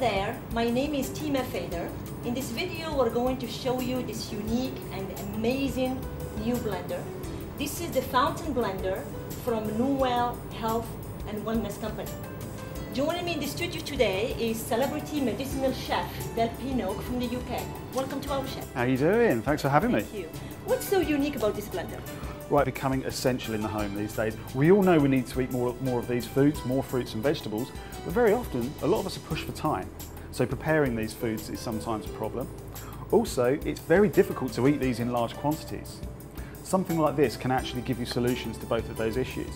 there, my name is Tima Fader. In this video we're going to show you this unique and amazing new blender. This is the fountain blender from Newell Health and Wellness Company. Joining me in the studio today is celebrity medicinal chef Del Pino from the UK. Welcome to our chef. How are you doing? Thanks for having me. Thank you. What's so unique about this blender? Right, becoming essential in the home these days. We all know we need to eat more of these foods, more fruits and vegetables, but very often a lot of us are pushed for time. So preparing these foods is sometimes a problem. Also, it's very difficult to eat these in large quantities. Something like this can actually give you solutions to both of those issues.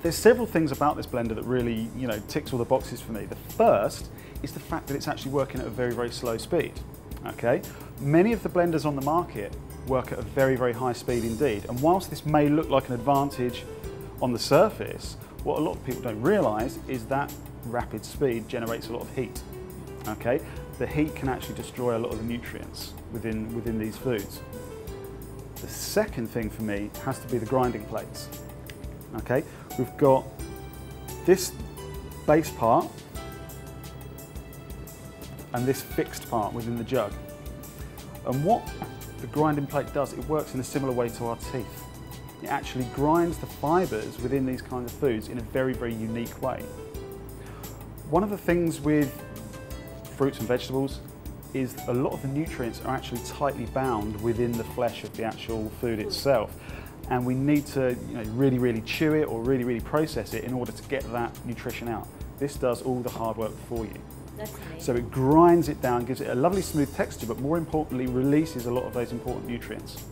There's several things about this blender that really, ticks all the boxes for me. The first is the fact that it's actually working at a very, very slow speed. Okay? Many of the blenders on the market work at a very, very high speed indeed. And whilst this may look like an advantage on the surface, what a lot of people don't realise is that rapid speed generates a lot of heat. Okay? The heat can actually destroy a lot of the nutrients within these foods. The second thing for me has to be the grinding plates. Okay? We've got this base part and this fixed part within the jug. And what the grinding plate does, it works in a similar way to our teeth. It actually grinds the fibres within these kinds of foods in a very, very unique way. One of the things with fruits and vegetables is a lot of the nutrients are actually tightly bound within the flesh of the actual food itself. And we need to really, really chew it or really, really process it in order to get that nutrition out. This does all the hard work for you. That's amazing. So it grinds it down, gives it a lovely smooth texture, but more importantly releases a lot of those important nutrients.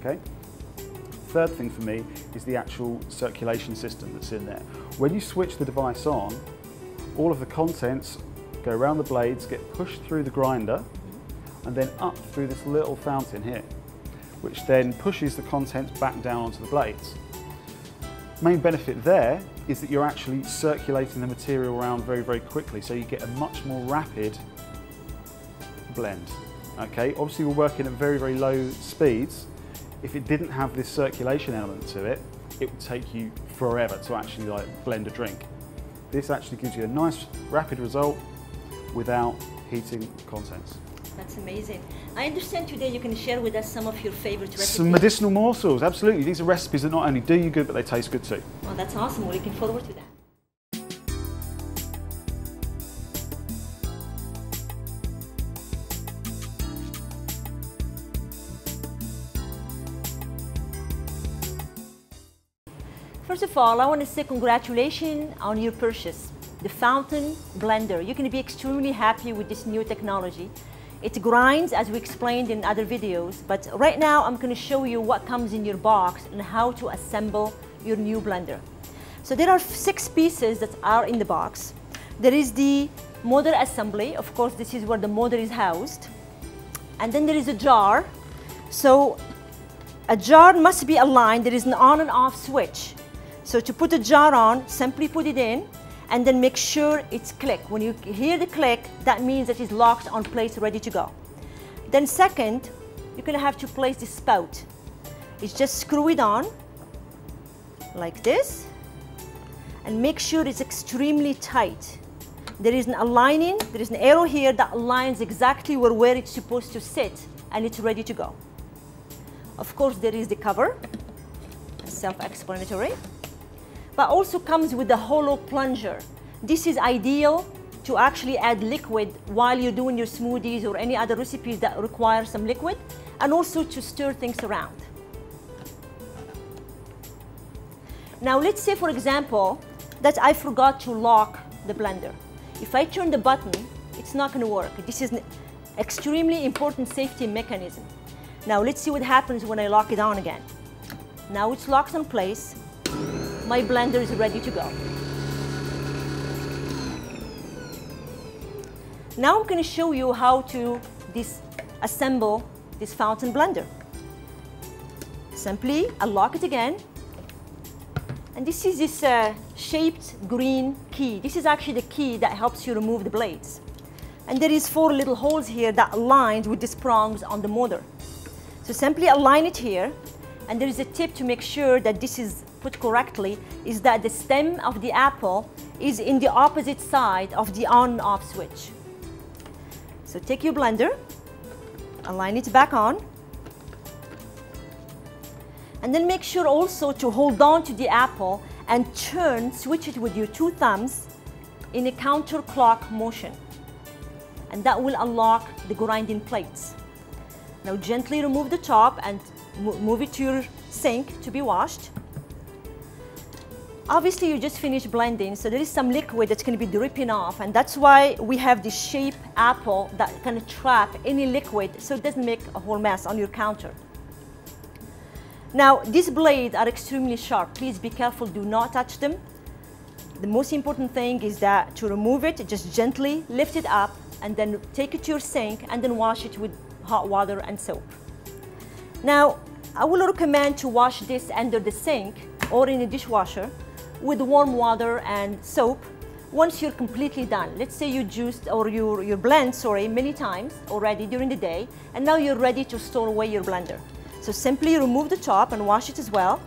Okay? Third thing for me is the actual circulation system that's in there. When you switch the device on, all of the contents go around the blades, get pushed through the grinder, and then up through this little fountain here, which then pushes the contents back down onto the blades. Main benefit there is that you're actually circulating the material around very, very quickly, so you get a much more rapid blend. Okay, obviously we're working at very, very low speeds. If it didn't have this circulation element to it, it would take you forever to actually blend a drink. This actually gives you a nice rapid result without heating contents. That's amazing. I understand today you can share with us some of your favorite recipes. Some medicinal morsels, absolutely. These are recipes that not only do you good, but they taste good too. Well, that's awesome. We're looking forward to that. First of all, I want to say congratulations on your purchase. The fountain blender. You can be extremely happy with this new technology. It grinds, as we explained in other videos, but right now I'm going to show you what comes in your box and how to assemble your new blender. So there are 6 pieces that are in the box. There is the motor assembly. Of course, this is where the motor is housed. And then there is a jar. So a jar must be aligned. There is an on and off switch. So to put the jar on, simply put it in, and then make sure it's click. When you hear the click, that means that it's locked on place, ready to go. Then second, you're gonna have to place the spout. It's just screw it on, like this, and make sure it's extremely tight. There is an aligning, there is an arrow here that aligns exactly where it's supposed to sit, and it's ready to go. Of course, there is the cover, self-explanatory, but also comes with the hollow plunger. This is ideal to actually add liquid while you're doing your smoothies or any other recipes that require some liquid, and also to stir things around. Now let's say, for example, that I forgot to lock the blender. If I turn the button, it's not going to work. This is an extremely important safety mechanism. Now let's see what happens when I lock it on again. Now it's locked in place. My blender is ready to go. Now I'm going to show you how to assemble this fountain blender. Simply unlock it again. And this is this shaped green key. This is actually the key that helps you remove the blades. And there is 4 little holes here that align with these prongs on the motor. So simply align it here. And there is a tip to make sure that this is put correctly, is that the stem of the apple is in the opposite side of the on-off switch. So take your blender, align it back on, and then make sure also to hold on to the apple and switch it with your 2 thumbs in a counterclock motion. And that will unlock the grinding plates. Now gently remove the top and move it to your sink to be washed. Obviously you just finished blending, so there is some liquid that's going to be dripping off, and that's why we have this shape apple that can trap any liquid so it doesn't make a whole mess on your counter. Now these blades are extremely sharp. Please be careful, do not touch them. The most important thing is that to remove it, just gently lift it up and then take it to your sink and then wash it with hot water and soap. Now, I will recommend to wash this under the sink or in a dishwasher with warm water and soap once you're completely done. Let's say you juiced or you blend, many times already during the day, and now you're ready to store away your blender. So simply remove the top and wash it as well.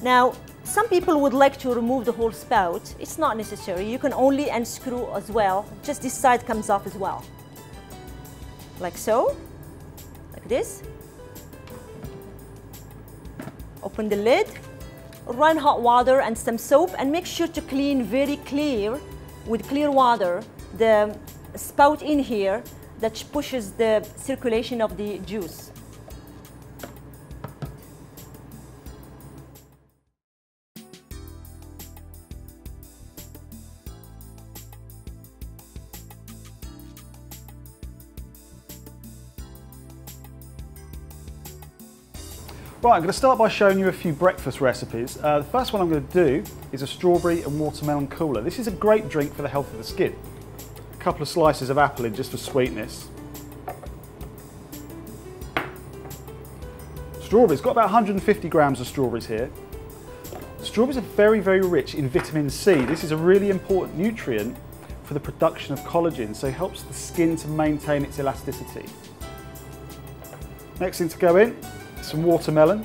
Now, some people would like to remove the whole spout. It's not necessary. You can only unscrew as well. Just this side comes off as well. Like so, like this. Open the lid, run hot water and some soap, and make sure to clean very clear with clear water the spout in here that pushes the circulation of the juice. Right, I'm going to start by showing you a few breakfast recipes. The first one I'm going to do is a strawberry and watermelon cooler. This is a great drink for the health of the skin. A couple of slices of apple in just for sweetness. Strawberries, got about 150 grams of strawberries here. Strawberries are very, very rich in vitamin C. This is a really important nutrient for the production of collagen, so it helps the skin to maintain its elasticity. Next thing to go in, some watermelon,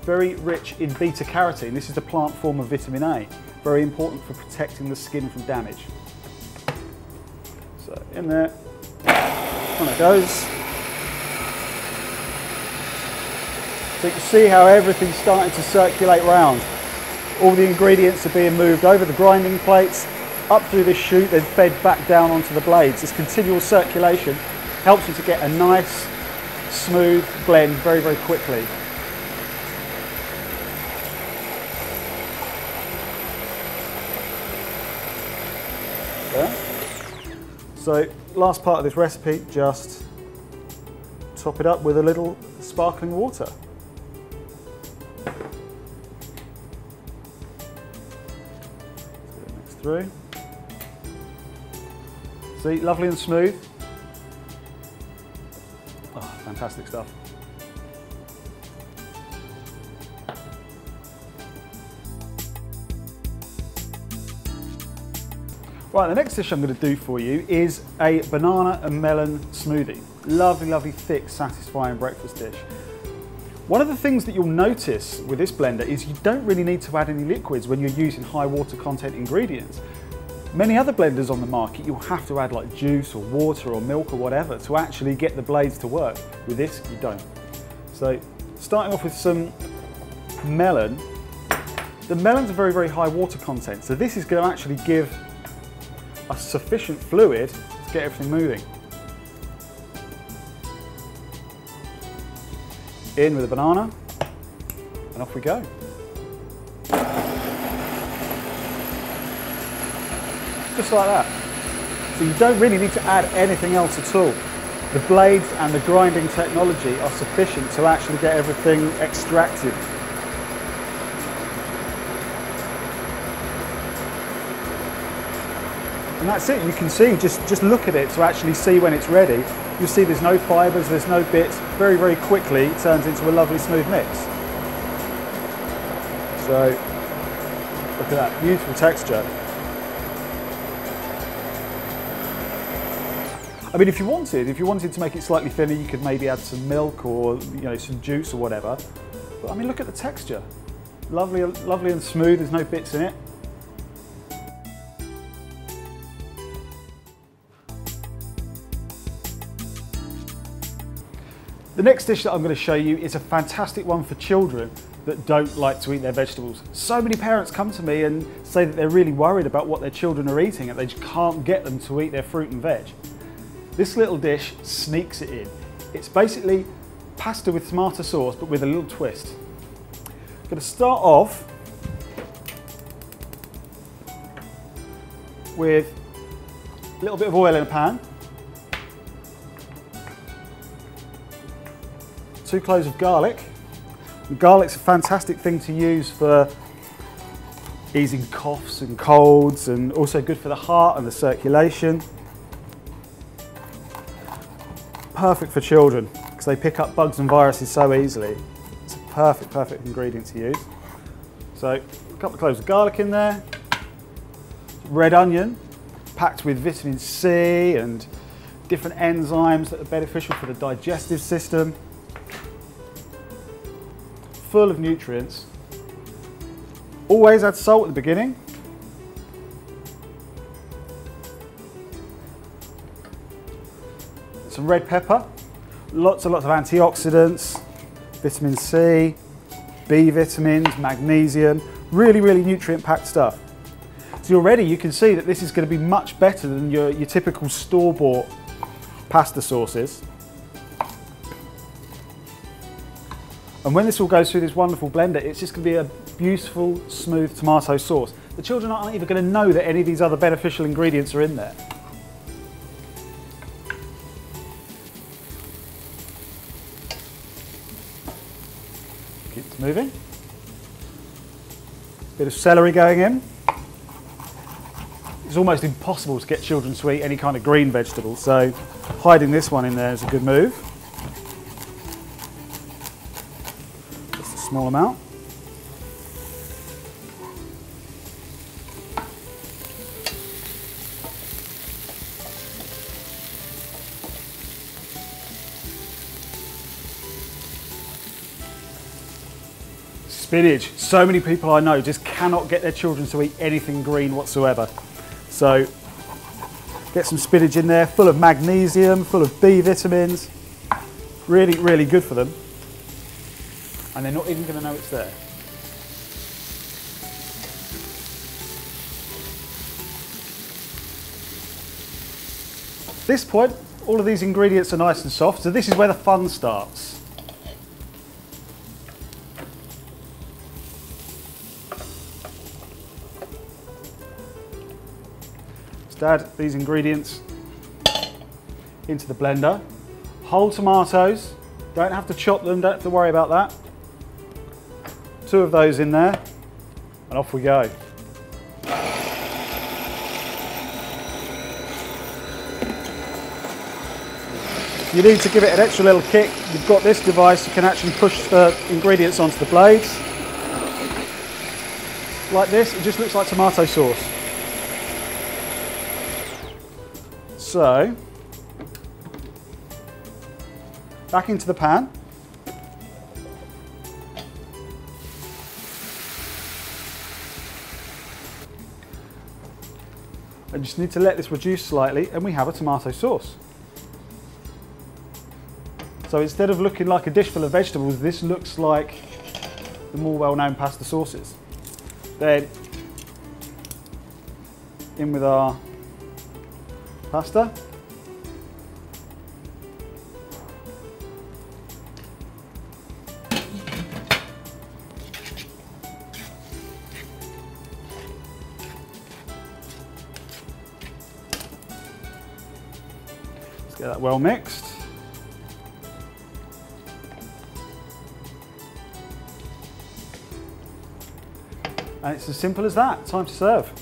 very rich in beta carotene. This is the plant form of vitamin A, very important for protecting the skin from damage. So in there, on it goes. So you can see how everything's starting to circulate round. All the ingredients are being moved over the grinding plates, up through this chute, then fed back down onto the blades. This continual circulation helps you to get a nice, smooth blend very, very quickly. There. So last part of this recipe, just top it up with a little sparkling water. Mix through. See, lovely and smooth. Oh, fantastic stuff. Right, the next dish I'm going to do for you is a banana and melon smoothie. Lovely, lovely, thick, satisfying breakfast dish. One of the things that you'll notice with this blender is you don't really need to add any liquids when you're using high water content ingredients. Many other blenders on the market, you'll have to add like juice or water or milk or whatever to actually get the blades to work. With this, you don't. So, starting off with some melon. The melon's a very, very high water content, so this is going to actually give us sufficient fluid to get everything moving. In with a banana, and off we go. Just like that. So you don't really need to add anything else at all. The blades and the grinding technology are sufficient to actually get everything extracted. And that's it, you can see, just look at it to actually see when it's ready. You'll see there's no fibres, there's no bits. Very, very quickly it turns into a lovely smooth mix. So, look at that, beautiful texture. I mean, if you wanted to make it slightly thinner, you could maybe add some milk or some juice or whatever. But I mean, look at the texture. Lovely, lovely and smooth, there's no bits in it. The next dish that I'm going to show you is a fantastic one for children that don't like to eat their vegetables. So many parents come to me and say that they're really worried about what their children are eating and they just can't get them to eat their fruit and veg. This little dish sneaks it in. It's basically pasta with tomato sauce but with a little twist. I'm going to start off with a little bit of oil in a pan, 2 cloves of garlic. And garlic's a fantastic thing to use for easing coughs and colds, and also good for the heart and the circulation. Perfect for children because they pick up bugs and viruses so easily. It's a perfect ingredient to use. So a couple of cloves of garlic in there. Red onion, packed with vitamin C and different enzymes that are beneficial for the digestive system. Full of nutrients. Always add salt at the beginning. Some red pepper. Lots and lots of antioxidants, vitamin C, B vitamins, magnesium. Really nutrient-packed stuff. So already you can see that this is going to be much better than your typical store-bought pasta sauces. And when this all goes through this wonderful blender, it's just going to be a beautiful, smooth tomato sauce. The children aren't even going to know that any of these other beneficial ingredients are in there. Keep it moving. Bit of celery going in. It's almost impossible to get children to eat any kind of green vegetables, so hiding this one in there is a good move. Just a small amount. Spinach. So many people I know just cannot get their children to eat anything green whatsoever. So get some spinach in there, full of magnesium, full of B vitamins. Really good for them. And they're not even going to know it's there. At this point, all of these ingredients are nice and soft, so this is where the fun starts. Just add these ingredients into the blender. Whole tomatoes, don't have to chop them, don't have to worry about that. 2 of those in there, and off we go. You need to give it an extra little kick. You've got this device, you can actually push the ingredients onto the blades. Like this, it just looks like tomato sauce. So, back into the pan. I just need to let this reduce slightly and we have a tomato sauce. So instead of looking like a dish full of vegetables, this looks like the more well-known pasta sauces. Then, in with our pasta. Let's get that well mixed. And it's as simple as that. Time to serve.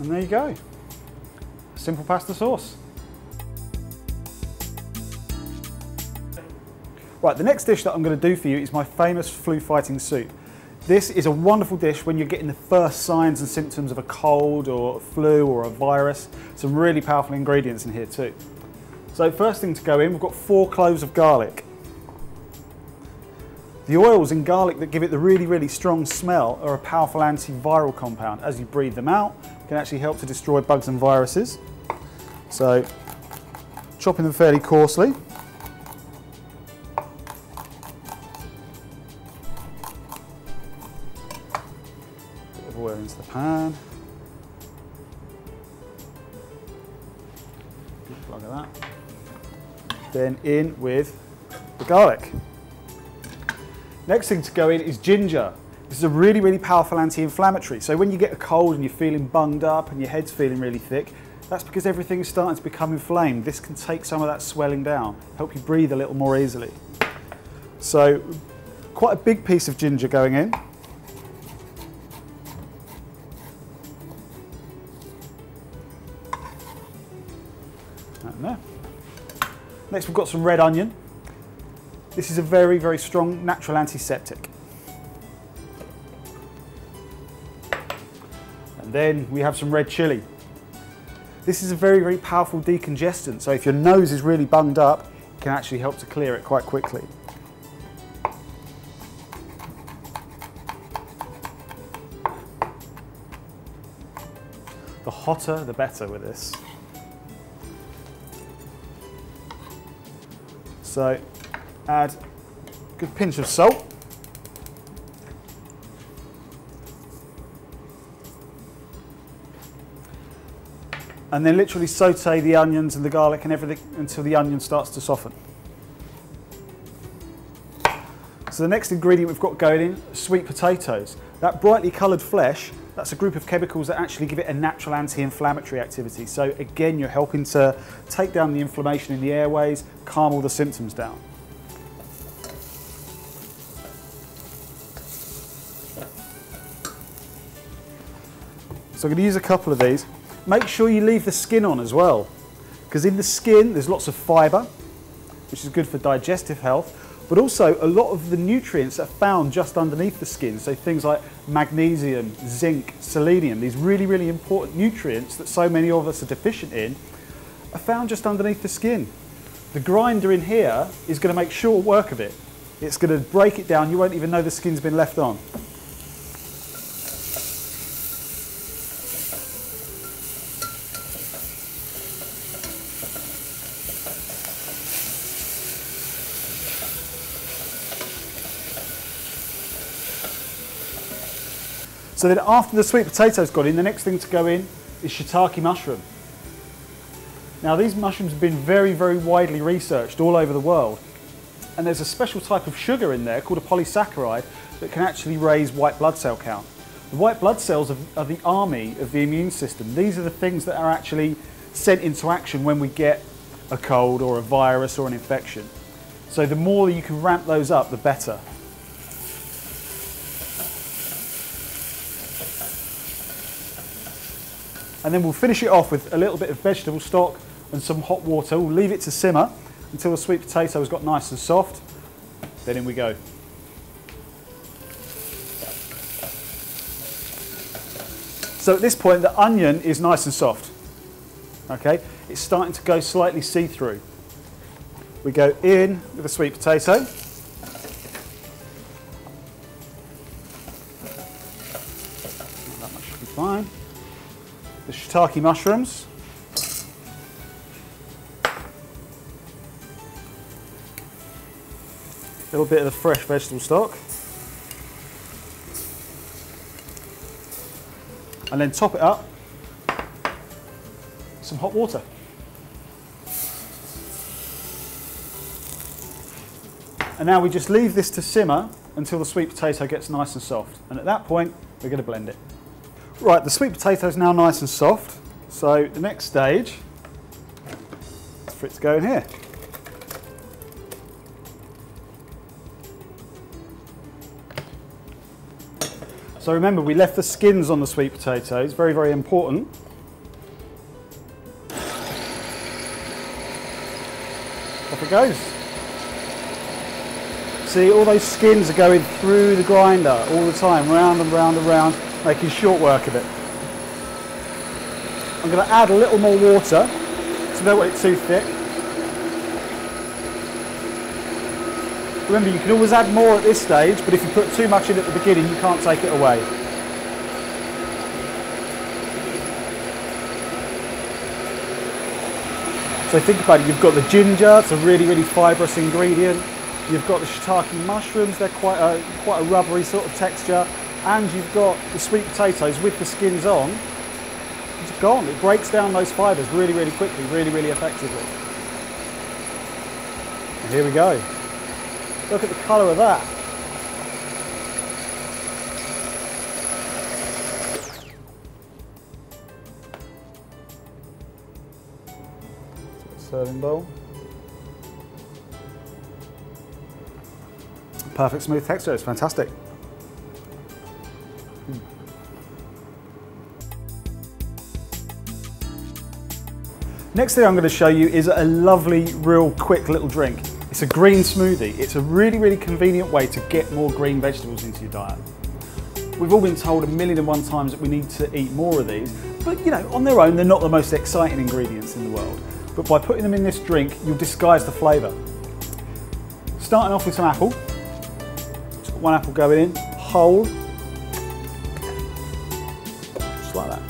And there you go. Simple pasta sauce. Right, the next dish that I'm going to do for you is my famous flu fighting soup. This is a wonderful dish when you're getting the first signs and symptoms of a cold or a flu or a virus. Some really powerful ingredients in here too. So first thing to go in, we've got 4 cloves of garlic. The oils in garlic that give it the really, really strong smell are a powerful antiviral compound. As you breathe them out, it can actually help to destroy bugs and viruses. So, chopping them fairly coarsely. Bit of oil into the pan. Good plug of that. Then in with the garlic. Next thing to go in is ginger. This is a really, really powerful anti-inflammatory. So when you get a cold and you're feeling bunged up and your head's feeling really thick, that's because everything is starting to become inflamed. This can take some of that swelling down, help you breathe a little more easily. So quite a big piece of ginger going in. That in there. Next we've got some red onion. This is a very, very strong natural antiseptic. And then we have some red chilli. This is a very, very powerful decongestant. So if your nose is really bunged up, it can actually help to clear it quite quickly. The hotter, the better with this. So add a good pinch of salt. And then literally saute the onions and the garlic and everything until the onion starts to soften. So the next ingredient we've got going in, sweet potatoes. That brightly coloured flesh, that's a group of chemicals that actually give it a natural anti-inflammatory activity. So again, you're helping to take down the inflammation in the airways, calm all the symptoms down. So I'm going to use a couple of these. Make sure you leave the skin on as well, because in the skin there's lots of fibre, which is good for digestive health, but also a lot of the nutrients are found just underneath the skin. So things like magnesium, zinc, selenium, these really, really important nutrients that so many of us are deficient in, are found just underneath the skin. The grinder in here is going to make short work of it. It's going to break it down, you won't even know the skin's been left on. So then after the sweet potatoes got in, the next thing to go in is shiitake mushroom. Now these mushrooms have been very, very widely researched all over the world. And there's a special type of sugar in there called a polysaccharide that can actually raise white blood cell count. The white blood cells are the army of the immune system. These are the things that are actually sent into action when we get a cold or a virus or an infection. So the more you can ramp those up, the better. And then we'll finish it off with a little bit of vegetable stock and some hot water. We'll leave it to simmer until the sweet potato has got nice and soft. Then in we go. So at this point the onion is nice and soft. Okay, it's starting to go slightly see-through. We go in with the sweet potato. That much should be fine. The shiitake mushrooms. A little bit of the fresh vegetable stock. And then top it up with some hot water. And now we just leave this to simmer until the sweet potato gets nice and soft. And at that point, we're going to blend it. Right, the sweet potato is now nice and soft, so the next stage is for it to go in here. So remember, we left the skins on the sweet potatoes, very, very important. Off it goes. See, all those skins are going through the grinder all the time, round and round and round, making short work of it. I'm going to add a little more water, so I don't want it too thick. Remember, you can always add more at this stage, but if you put too much in at the beginning, you can't take it away. So think about it, you've got the ginger, it's a really, really fibrous ingredient. You've got the shiitake mushrooms, they're quite a rubbery sort of texture. And you've got the sweet potatoes with the skins on. It's gone, it breaks down those fibres really, really quickly, really, really effectively. And here we go. Look at the colour of that. Serving bowl. Perfect smooth texture, it's fantastic. Next thing I'm going to show you is a lovely, real quick little drink. It's a green smoothie. It's a really, really convenient way to get more green vegetables into your diet. We've all been told 1,000,001 times that we need to eat more of these, but you know, on their own, they're not the most exciting ingredients in the world. But by putting them in this drink, you'll disguise the flavour. Starting off with some apple. Just got one apple going in, whole. Just like that.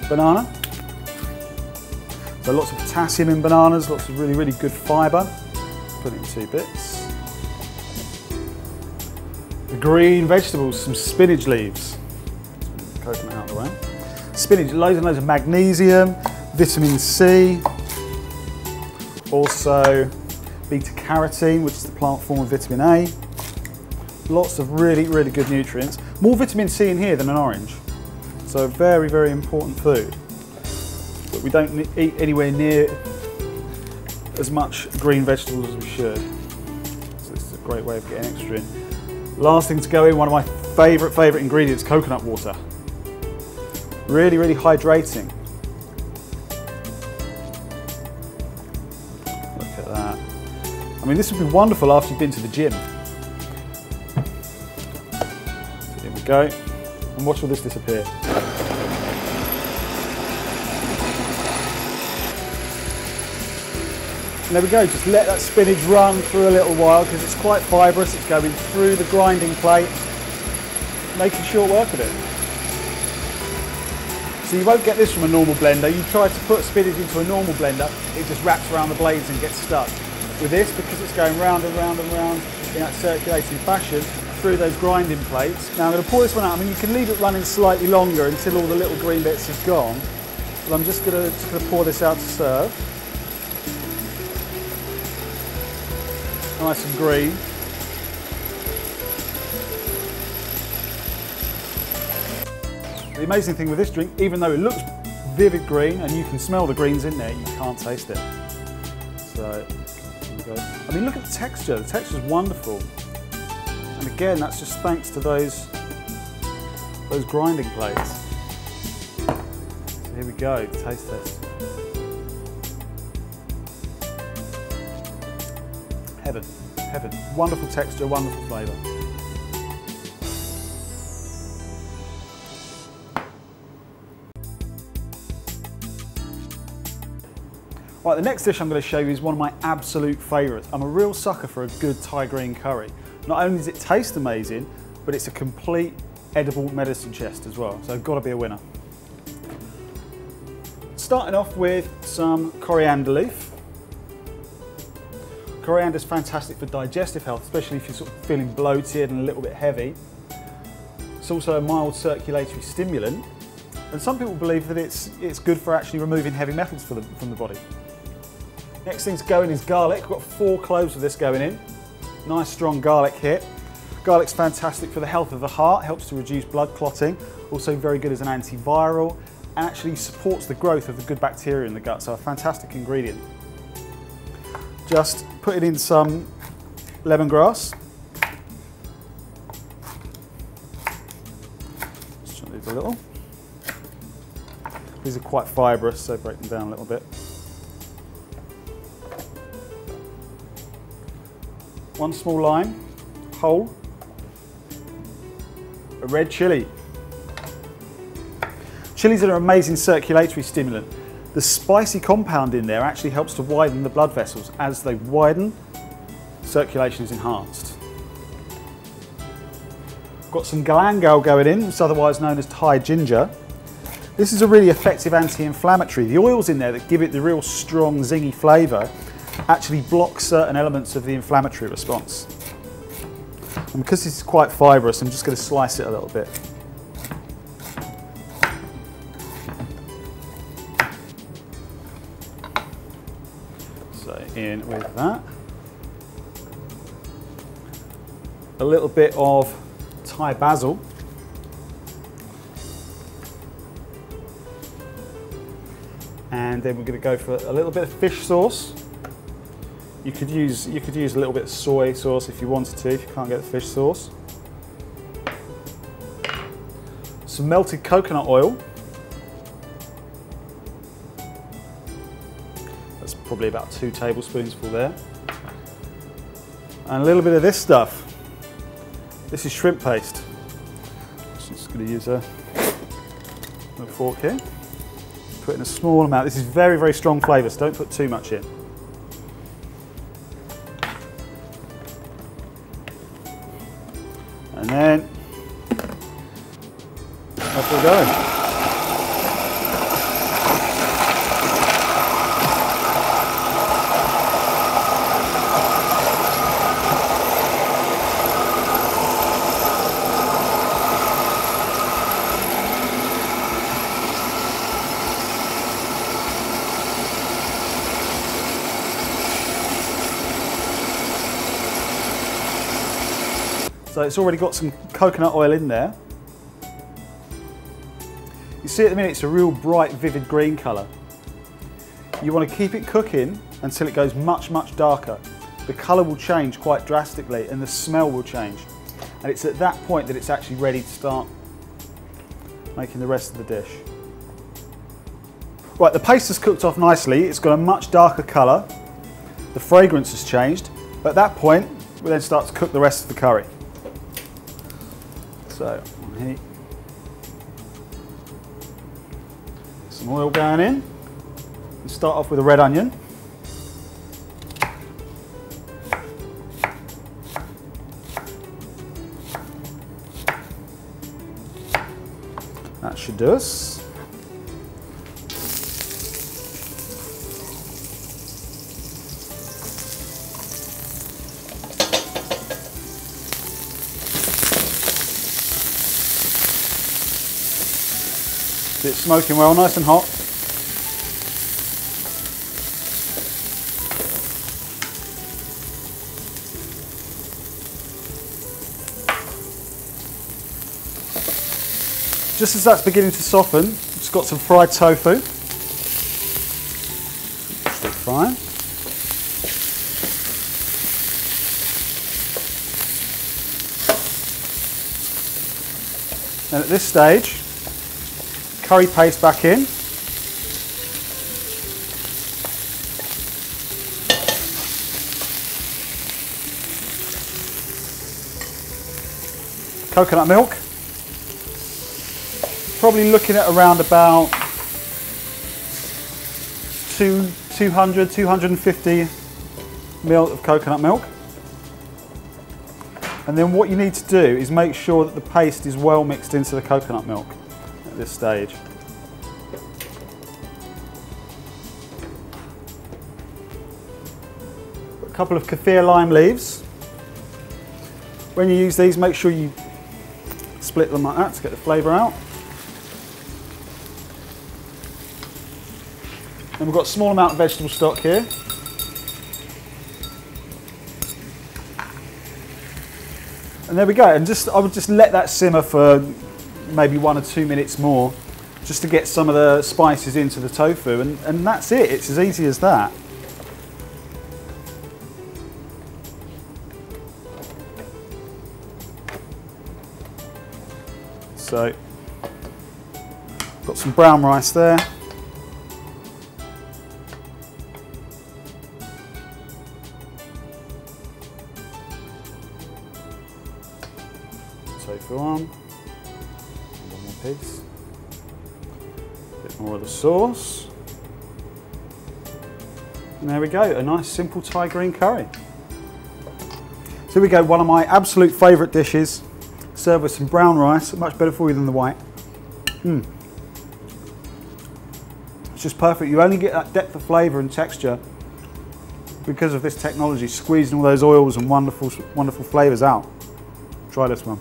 Banana. So lots of potassium in bananas, lots of really, really good fibre. Put it in 2 bits. The green vegetables, some spinach leaves. Coconut out of the way. Spinach, loads and loads of magnesium, vitamin C, also beta carotene, which is the plant form of vitamin A. Lots of really, really good nutrients. More vitamin C in here than an orange. So very, very important food. But we don't eat anywhere near as much green vegetables as we should. So this is a great way of getting extra in. Last thing to go in, one of my favourite ingredients, coconut water. Really, really hydrating. Look at that. I mean, this would be wonderful after you've been to the gym. So here we go. And watch all this disappear. And there we go, just let that spinach run through a little while because it's quite fibrous, it's going through the grinding plate, making short work of it. So you won't get this from a normal blender. You try to put spinach into a normal blender, it just wraps around the blades and gets stuck. With this, because it's going round and round and round in that circulating fashion through those grinding plates. Now I'm going to pour this one out. I mean, you can leave it running slightly longer until all the little green bits have gone. But I'm just going to pour this out to serve. Nice and green. The amazing thing with this drink, even though it looks vivid green and you can smell the greens in there, you can't taste it. So, there we go. I mean, look at the texture. The texture's wonderful. And again, that's just thanks to those grinding plates. So here we go, taste test. Heaven, heaven. Wonderful texture, wonderful flavour. Right, the next dish I'm going to show you is one of my absolute favourites. I'm a real sucker for a good Thai green curry. Not only does it taste amazing, but it's a complete edible medicine chest as well, so got to be a winner. Starting off with some coriander leaf. Coriander is fantastic for digestive health, especially if you're sort of feeling bloated and a little bit heavy. It's also a mild circulatory stimulant, and some people believe that it's good for actually removing heavy metals from the body. Next thing to go in is garlic. We've got 4 cloves of this going in. Nice strong garlic hit. Garlic's fantastic for the health of the heart, helps to reduce blood clotting, also very good as an antiviral, and actually supports the growth of the good bacteria in the gut, so a fantastic ingredient. Just put it in some lemongrass. Just try these a little. These are quite fibrous, so break them down a little bit. One small lime, whole. A red chilli. Chilies are an amazing circulatory stimulant. The spicy compound in there actually helps to widen the blood vessels. As they widen, circulation is enhanced. Got some galangal going in, it's otherwise known as Thai ginger. This is a really effective anti-inflammatory. The oils in there that give it the real strong, zingy flavour actually block certain elements of the inflammatory response. And because this is quite fibrous, I'm just going to slice it a little bit. So in with that. A little bit of Thai basil. And then we're going to go for a little bit of fish sauce. You could use a little bit of soy sauce if you wanted to, if you can't get the fish sauce. Some melted coconut oil. That's probably about 2 tablespoonsful there. And a little bit of this stuff. This is shrimp paste. So I'm just going to use a little fork here. Put in a small amount. This is very, very strong flavour, so don't put too much in. And then off we go. So it's already got some coconut oil in there. You see at the minute it's a real bright, vivid green colour. You want to keep it cooking until it goes much, much darker. The colour will change quite drastically and the smell will change. And it's at that point that it's actually ready to start making the rest of the dish. Right, the paste has cooked off nicely. It's got a much darker colour. The fragrance has changed. At that point, we then start to cook the rest of the curry. So, on heat. Some oil going in. And start off with a red onion. That should do us. It's smoking well, nice and hot. Just as that's beginning to soften, just got some fried tofu. Should be fine. And at this stage, curry paste back in. Coconut milk. Probably looking at around about 250 ml of coconut milk. And then what you need to do is make sure that the paste is well mixed into the coconut milk at this stage. A couple of kaffir lime leaves. When you use these, make sure you split them like that to get the flavour out. And we've got a small amount of vegetable stock here. And there we go. And I would just let that simmer for maybe 1 or 2 minutes more, just to get some of the spices into the tofu, and that's it. It's as easy as that. So, got some brown rice there. Tofu on. One more piece. A bit more of the sauce. And there we go, a nice simple Thai green curry. So here we go, one of my absolute favourite dishes, served with some brown rice, much better for you than the white. It's just perfect. You only get that depth of flavour and texture because of this technology, squeezing all those oils and wonderful, wonderful flavours out. Try this one.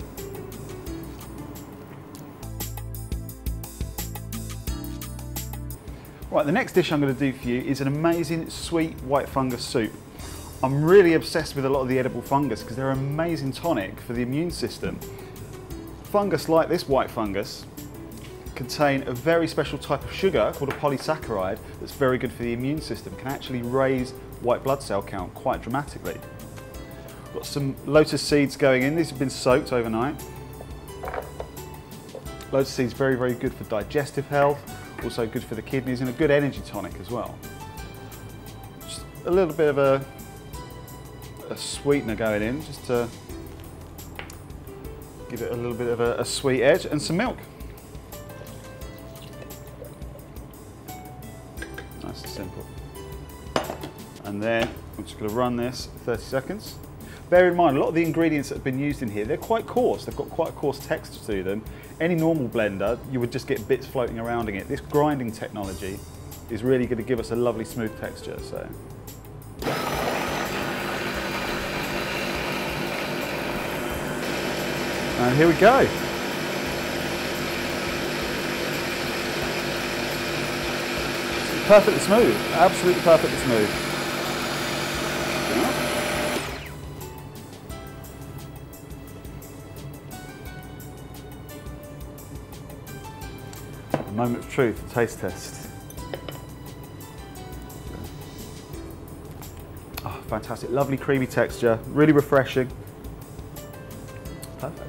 Right, the next dish I'm going to do for you is an amazing sweet white fungus soup. I'm really obsessed with a lot of the edible fungus because they're an amazing tonic for the immune system. Fungus like this white fungus contain a very special type of sugar called a polysaccharide that's very good for the immune system, can actually raise white blood cell count quite dramatically. Got some lotus seeds going in, these have been soaked overnight. Lotus seeds very, very good for digestive health, also good for the kidneys and a good energy tonic as well. Just a little bit of a sweetener going in just to give it a little bit of a sweet edge, and some milk. Nice and simple. And then I'm just going to run this 30 seconds. Bear in mind, a lot of the ingredients that have been used in here, they're quite coarse. They've got quite a coarse texture to them. Any normal blender, you would just get bits floating around in it. This grinding technology is really going to give us a lovely smooth texture. So. And here we go. Perfectly smooth, absolutely perfectly smooth. A moment of truth, taste test. Oh, fantastic, lovely creamy texture, really refreshing. Perfect.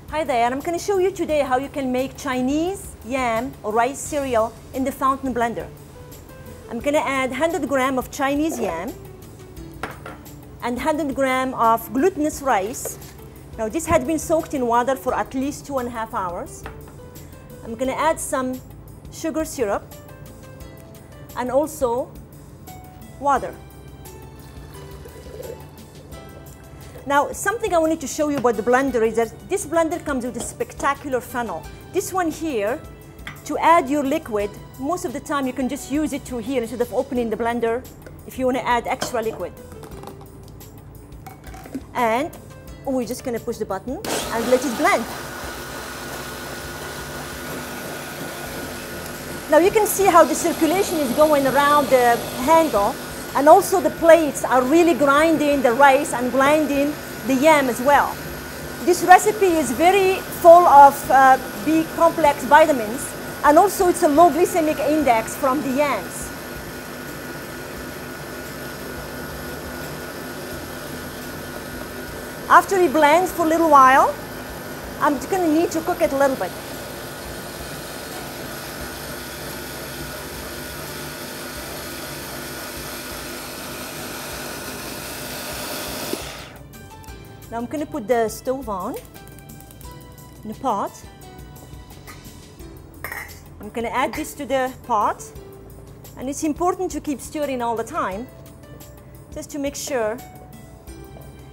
Hi there, I'm going to show you today how you can make Chinese yam or rice cereal in the fountain blender. I'm going to add 100 grams of Chinese yam and 100 grams of glutinous rice. Now this had been soaked in water for at least 2.5 hours. I'm going to add some sugar syrup and also water. Now, something I wanted to show you about the blender is that this blender comes with a spectacular funnel. This one here, to add your liquid, most of the time you can just use it to here instead of opening the blender if you want to add extra liquid. And we're just going to push the button and let it blend. Now you can see how the circulation is going around the handle. And also the plates are really grinding the rice and grinding the yam as well. This recipe is very full of B complex vitamins, and also it's a low glycemic index from the yams. After it blends for a little while, I'm just going to need to cook it a little bit. Now I'm going to put the stove on in a pot. I'm going to add this to the pot, and it's important to keep stirring all the time just to make sure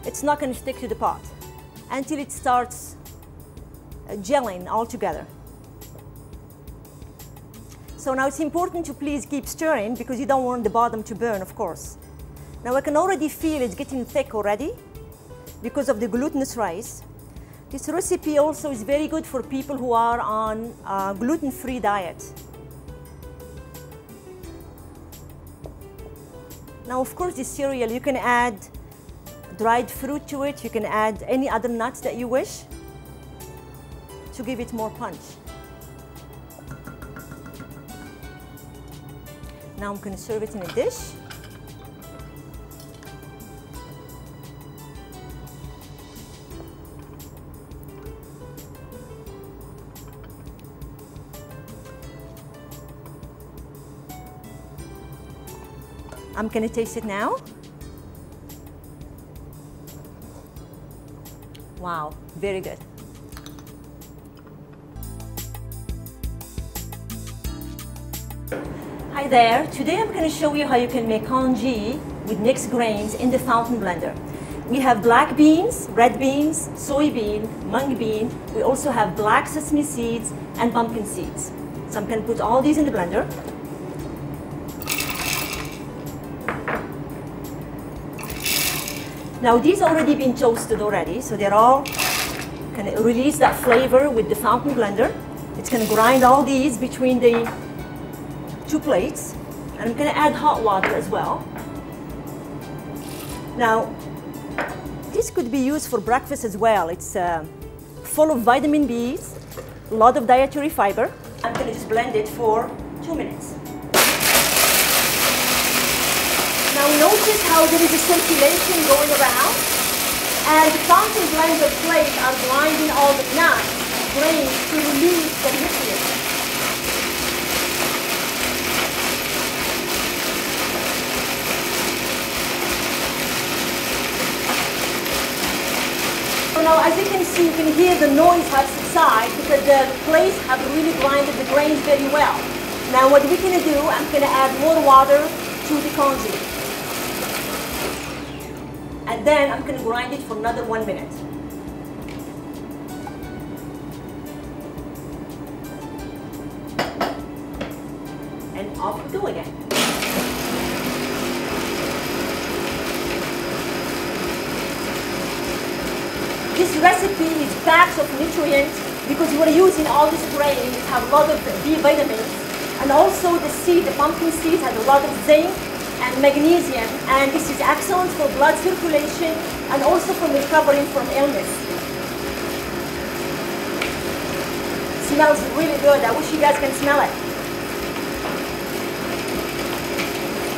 it's not going to stick to the pot until it starts gelling all together. So now it's important to please keep stirring because you don't want the bottom to burn, of course. Now I can already feel it's getting thick already because of the glutinous rice. This recipe also is very good for people who are on a gluten-free diet. Now, of course, this cereal, you can add dried fruit to it. You can add any other nuts that you wish to give it more punch. Now I'm going to serve it in a dish. I'm going to taste it now. Wow, very good. Hi there, today I'm going to show you how you can make congee with mixed grains in the fountain blender. We have black beans, red beans, soybean, mung bean. We also have black sesame seeds and pumpkin seeds. So I'm going to put all these in the blender. Now these already been toasted already, so they're all going to release that flavor with the fountain blender. It's going to grind all these between the two plates, and I'm going to add hot water as well. Now, this could be used for breakfast as well. It's full of vitamin B's, a lot of dietary fiber. I'm going to just blend it for 2 minutes. Now notice how there is a circulation going around, and the fountain blender plates are grinding all the nuts, grains to release the nutrients. So now, as you can see, you can hear the noise has subsided because the plates have really grinded the grains very well. Now what we're going to do, I'm going to add more water to the congee. And then I'm going to grind it for another 1 minute. And off we go again. This recipe is packed of nutrients because we're using all these grains, have a lot of B vitamins, and also the seed, the pumpkin seeds, have a lot of zinc and magnesium, and this is excellent for blood circulation and also for recovering from illness. Smells really good. I wish you guys can smell it.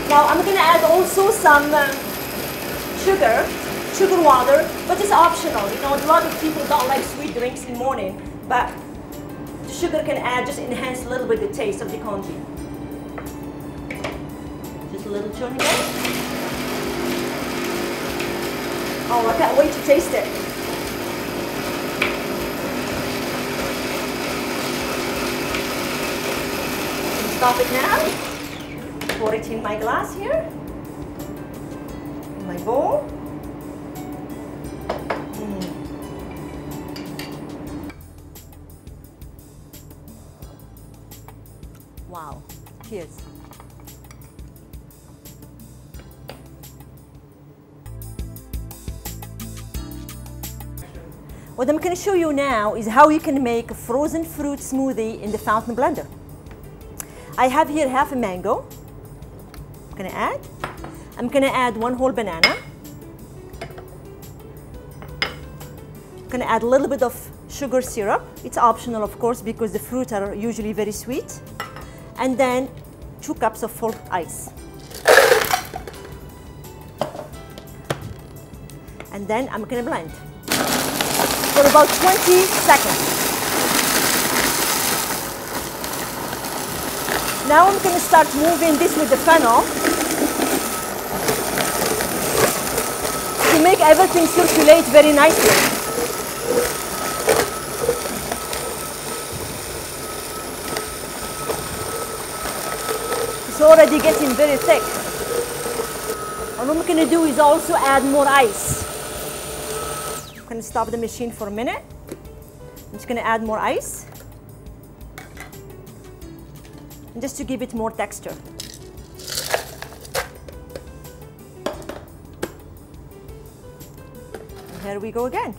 Now I'm going to add also some sugar water, but it's optional. You know, a lot of people don't like sweet drinks in the morning, but the sugar can add, just enhance a little bit the taste of the congee. Just a little churn again. Oh, I can't wait to taste it. Stop it now. Pour it in my glass here, in my bowl. Wow, cheers. What I'm going to show you now is how you can make a frozen fruit smoothie in the fountain blender. I have here half a mango. I'm going to add 1 whole banana. I'm going to add a little bit of sugar syrup. It's optional, of course, because the fruits are usually very sweet. And then 2 cups of full ice. And then I'm going to blend for about 20 seconds. Now I'm going to start moving this with the funnel to make everything circulate very nicely. It's already getting very thick. And what I'm going to do is also add more ice. I'm going to stop the machine for a minute. I'm just going to add more ice. And just to give it more texture. And here we go again.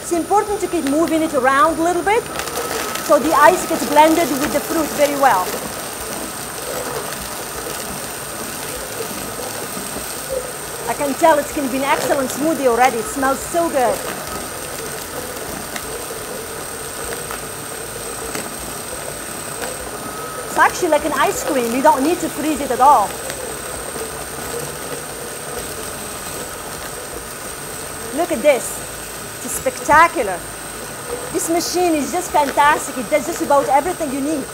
It's important to keep moving it around a little bit, so the ice gets blended with the fruit very well. I can tell it's going to be an excellent smoothie already. It smells so good. It's actually like an ice cream. You don't need to freeze it at all. Look at this. It's spectacular. This machine is just fantastic. It does just about everything you need.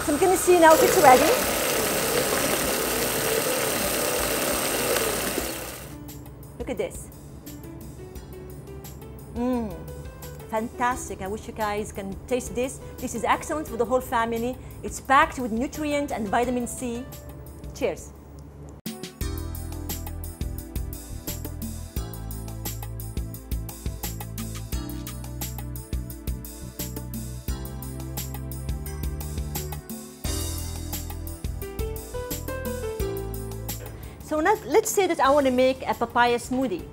So I'm going to see now if it's ready. Look at this. Fantastic. I wish you guys can taste this. This is excellent for the whole family. It's packed with nutrients and vitamin C. Cheers. So now let's say that I want to make a papaya smoothie.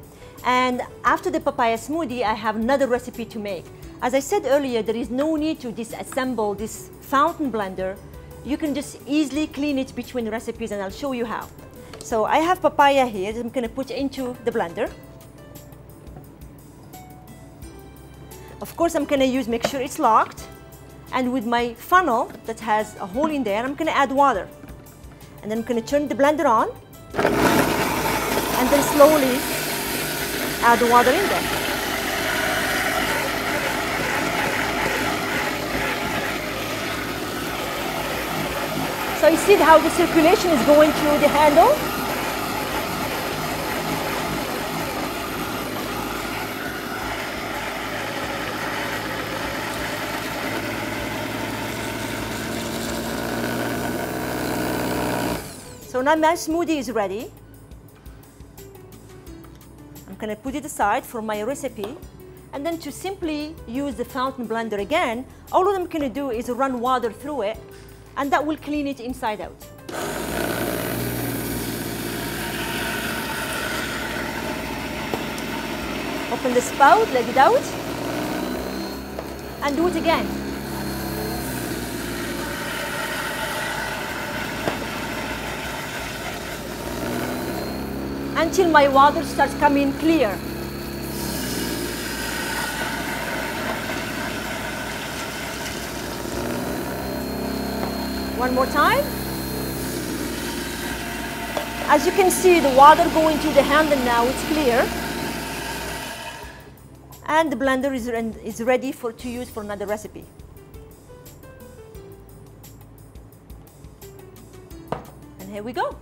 And after the papaya smoothie, I have another recipe to make. As I said earlier, there is no need to disassemble this fountain blender. You can just easily clean it between recipes, and I'll show you how. So I have papaya here that I'm going to put into the blender. Of course, I'm going to make sure it's locked. And with my funnel that has a hole in there, I'm going to add water. And then I'm going to turn the blender on. And then slowly add the water in there. So you see how the circulation is going through the handle? So now my smoothie is ready. I'm going to put it aside for my recipe, and then to simply use the fountain blender again, all I'm going to do is run water through it, and that will clean it inside out. Open the spout, let it out, and do it again. Until my water starts coming clear. One more time. As you can see, the water going through the handle now, it's clear. And the blender is ready to use for another recipe. And here we go.